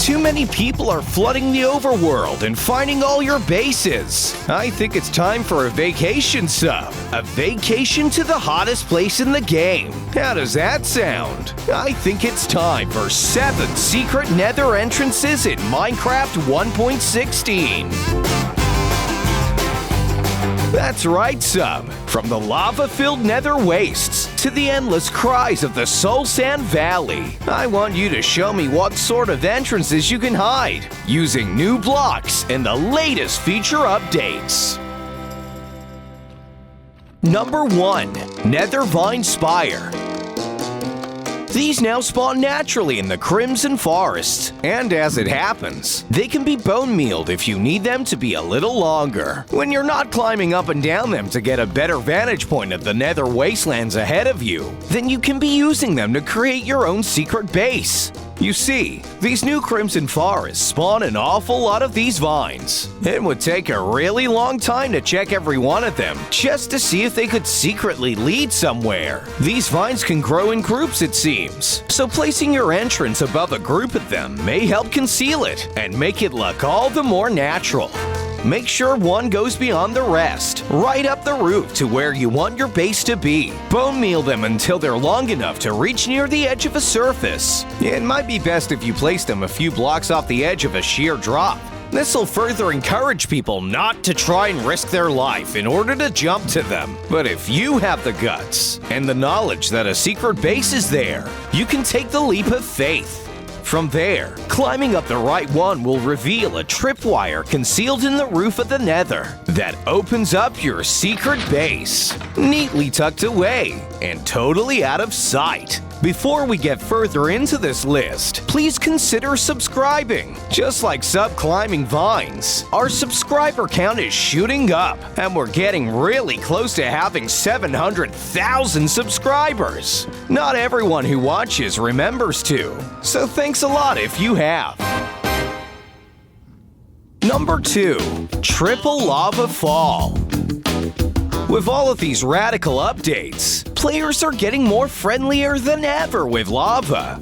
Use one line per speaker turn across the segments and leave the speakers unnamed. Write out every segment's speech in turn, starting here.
Too many people are flooding the overworld and finding all your bases. I think it's time for a vacation sub. A vacation to the hottest place in the game. How does that sound? I think it's time for 7 secret Nether entrances in Minecraft 1.16. That's right, sub. From the lava-filled nether wastes to the endless cries of the Soul Sand Valley, I want you to show me what sort of entrances you can hide using new blocks and the latest feature updates. Number 1. Nether Vine Spire. These now spawn naturally in the Crimson Forests, and as it happens, they can be bone mealed if you need them to be a little longer. When you're not climbing up and down them to get a better vantage point of the Nether wastelands ahead of you, then you can be using them to create your own secret base. You see, these new Crimson Forests spawn an awful lot of these vines. It would take a really long time to check every one of them just to see if they could secretly lead somewhere. These vines can grow in groups, it seems, so placing your entrance above a group of them may help conceal it and make it look all the more natural. Make sure one goes beyond the rest, right up the roof to where you want your base to be. Bone meal them until they're long enough to reach near the edge of a surface. It might be best if you place them a few blocks off the edge of a sheer drop. This'll further encourage people not to try and risk their life in order to jump to them. But if you have the guts and the knowledge that a secret base is there, you can take the leap of faith. From there, climbing up the right one will reveal a tripwire concealed in the roof of the Nether that opens up your secret base, neatly tucked away and totally out of sight. Before we get further into this list, please consider subscribing. Just like climbing vines, our subscriber count is shooting up, and we're getting really close to having 700,000 subscribers. Not everyone who watches remembers to, so thanks a lot if you have. Number 2. Triple Lava Fall. With all of these radical updates, players are getting more friendlier than ever with lava.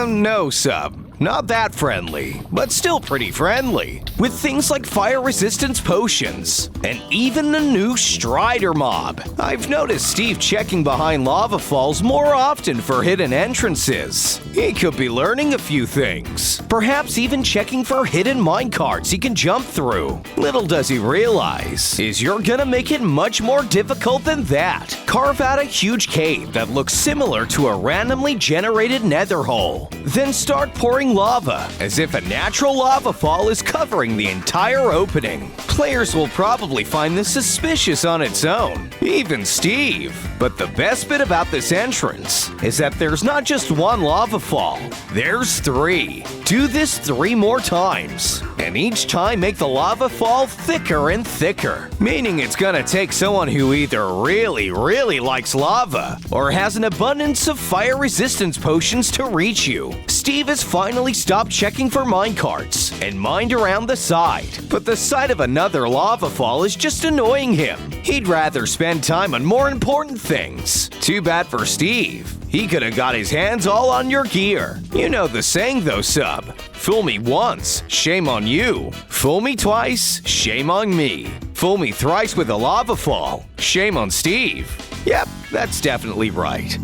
No, sub. Not that friendly, but still pretty friendly. With things like fire resistance potions, and even a new Strider mob. I've noticed Steve checking behind lava falls more often for hidden entrances. He could be learning a few things. Perhaps even checking for hidden minecarts he can jump through. Little does he realize is you're gonna make it much more difficult than that. Carve out a huge cave that looks similar to a randomly generated nether hole. Then start pouring lava as if a natural lava fall is covering the entire opening. Players will probably find this suspicious on its own, even Steve. But the best bit about this entrance is that there's not just one lava fall, there's 3. Do this 3 more times, and each time make the lava fall thicker and thicker, meaning it's gonna take someone who either really likes lava or has an abundance of fire resistance potions to reach you. Steve has finally stopped checking for minecarts and mined around the side, but the sight of another lava fall is just annoying him. He'd rather spend time on more important things. Too bad for Steve. He could have got his hands all on your gear. You know the saying though, sub. Fool me once, shame on you. Fool me twice, shame on me. Fool me thrice with a lava fall, shame on Steve. Yep, that's definitely right.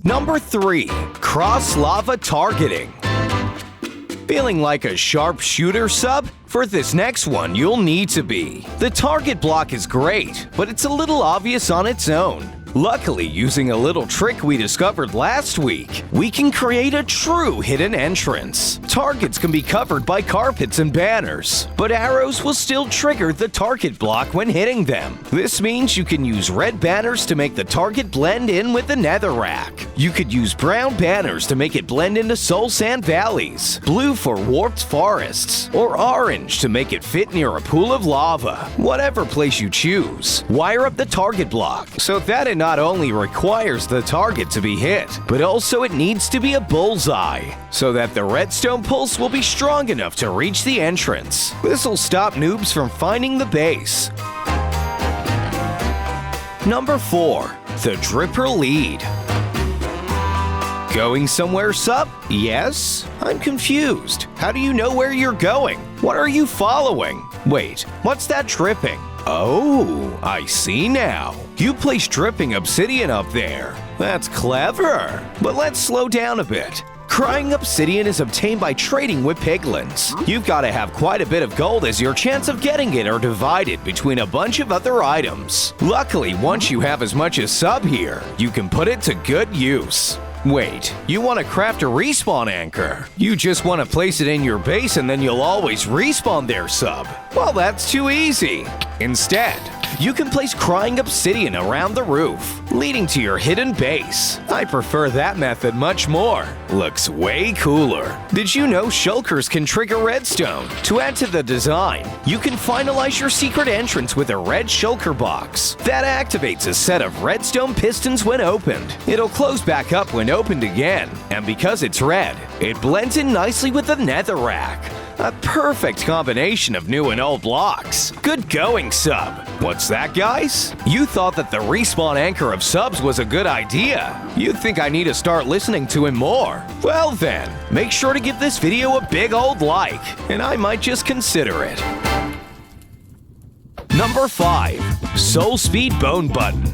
Number 3. Cross Lava Targeting. Feeling like a sharpshooter, sub? For this next one, you'll need to be. The target block is great, but it's a little obvious on its own. Luckily, using a little trick we discovered last week, we can create a true hidden entrance. Targets can be covered by carpets and banners, but arrows will still trigger the target block when hitting them. This means you can use red banners to make the target blend in with the netherrack. You could use brown banners to make it blend into Soul Sand Valleys, blue for warped forests, or orange to make it fit near a pool of lava. Whatever place you choose, wire up the target block so that it not only requires the target to be hit, but also it needs to be a bullseye, so that the redstone pulse will be strong enough to reach the entrance. This will stop noobs from finding the base. Number 4. The Dripper Lead. Going somewhere, sup? Yes? I'm confused. How do you know where you're going? What are you following? Wait, what's that dripping? Oh, I see now. You placed dripping obsidian up there. That's clever. But let's slow down a bit. Crying obsidian is obtained by trading with piglins. You've got to have quite a bit of gold, as your chance of getting it are divided between a bunch of other items. Luckily, once you have as much as sub here, you can put it to good use. Wait, you want to craft a respawn anchor? You just want to place it in your base and then you'll always respawn there, sub. Well, that's too easy. Instead, you can place crying obsidian around the roof, leading to your hidden base. I prefer that method much more. Looks way cooler. Did you know shulkers can trigger redstone? To add to the design, you can finalize your secret entrance with a red shulker box. That activates a set of redstone pistons when opened. It'll close back up when opened again, and because it's red, it blends in nicely with the netherrack. A perfect combination of new and old blocks. Good going, sub. What's that, guys? You thought that the respawn anchor of subs was a good idea. You think I need to start listening to him more? Well then, make sure to give this video a big old like, and I might just consider it. Number 5. Soul Speed Bone Button.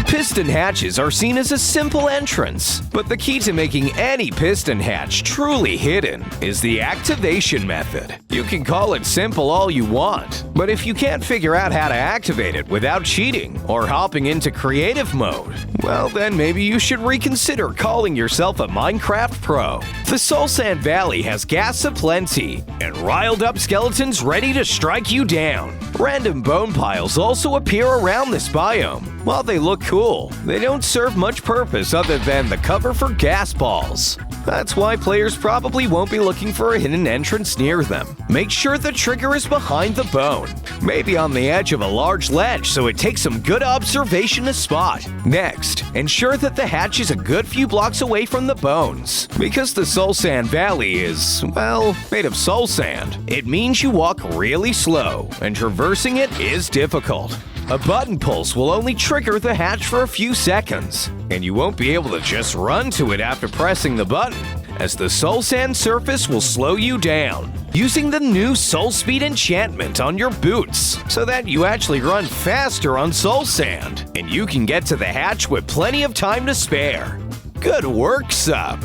Piston hatches are seen as a simple entrance, but the key to making any piston hatch truly hidden is the activation method. You can call it simple all you want, but if you can't figure out how to activate it without cheating or hopping into creative mode, well then maybe you should reconsider calling yourself a Minecraft pro. The Soul Sand Valley has gas aplenty and riled up skeletons ready to strike you down. Random bone piles also appear around this biome. While they look cool, they don't serve much purpose other than the cover for gas balls. That's why players probably won't be looking for a hidden entrance near them. Make sure the trigger is behind the bone, maybe on the edge of a large ledge so it takes some good observation to spot. Next, ensure that the hatch is a good few blocks away from the bones. Because the Soul Sand Valley is, well, made of soul sand, it means you walk really slow, and traversing it is difficult. A button pulse will only trigger the hatch for a few seconds, and you won't be able to just run to it after pressing the button, as the soul sand surface will slow you down. Using the new Soul Speed enchantment on your boots, so that you actually run faster on soul sand, and you can get to the hatch with plenty of time to spare. Good work, sub!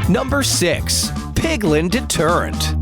Number 6. Figlin Deterrent.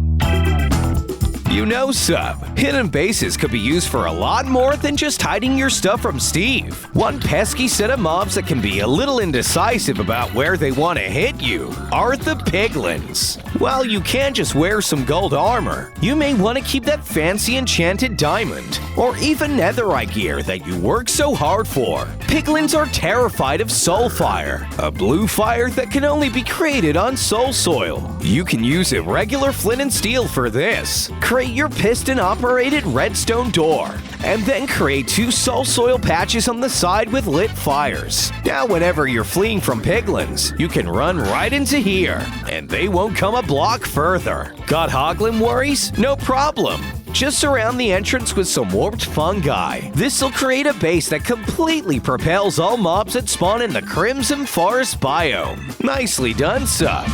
You know, sub, hidden bases could be used for a lot more than just hiding your stuff from Steve. One pesky set of mobs that can be a little indecisive about where they want to hit you are the piglins. While you can just wear some gold armor, you may want to keep that fancy enchanted diamond, or even netherite gear that you work so hard for. Piglins are terrified of soul fire, a blue fire that can only be created on soul soil. You can use irregular flint and steel for this. Create your piston-operated redstone door, and then create 2 soul soil patches on the side with lit fires. Now whenever you're fleeing from piglins, you can run right into here, and they won't come a block further. Got hoglin worries? No problem. Just surround the entrance with some warped fungi. This'll create a base that completely propels all mobs that spawn in the Crimson Forest biome. Nicely done, sub.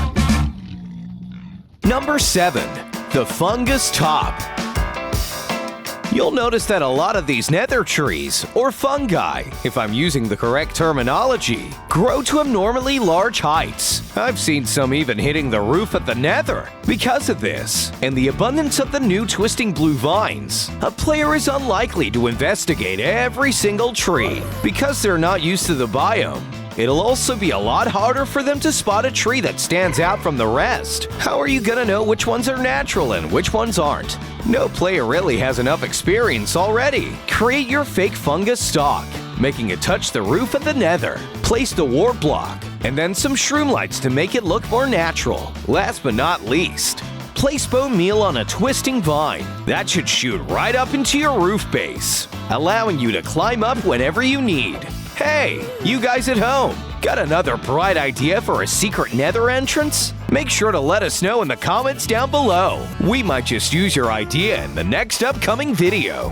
Number 7. The Fungus Top. You'll notice that a lot of these nether trees, or fungi, if I'm using the correct terminology, grow to abnormally large heights. I've seen some even hitting the roof at the nether. Because of this, and the abundance of the new twisting blue vines, a player is unlikely to investigate every single tree. Because they're not used to the biome, it'll also be a lot harder for them to spot a tree that stands out from the rest. How are you gonna know which ones are natural and which ones aren't? No player really has enough experience already. Create your fake fungus stock, making it touch the roof of the nether. Place the warp block, and then some shroom lights to make it look more natural. Last but not least, place bone meal on a twisting vine. That should shoot right up into your roof base, allowing you to climb up whenever you need. Hey, you guys at home, got another bright idea for a secret nether entrance? Make sure to let us know in the comments down below. We might just use your idea in the next upcoming video.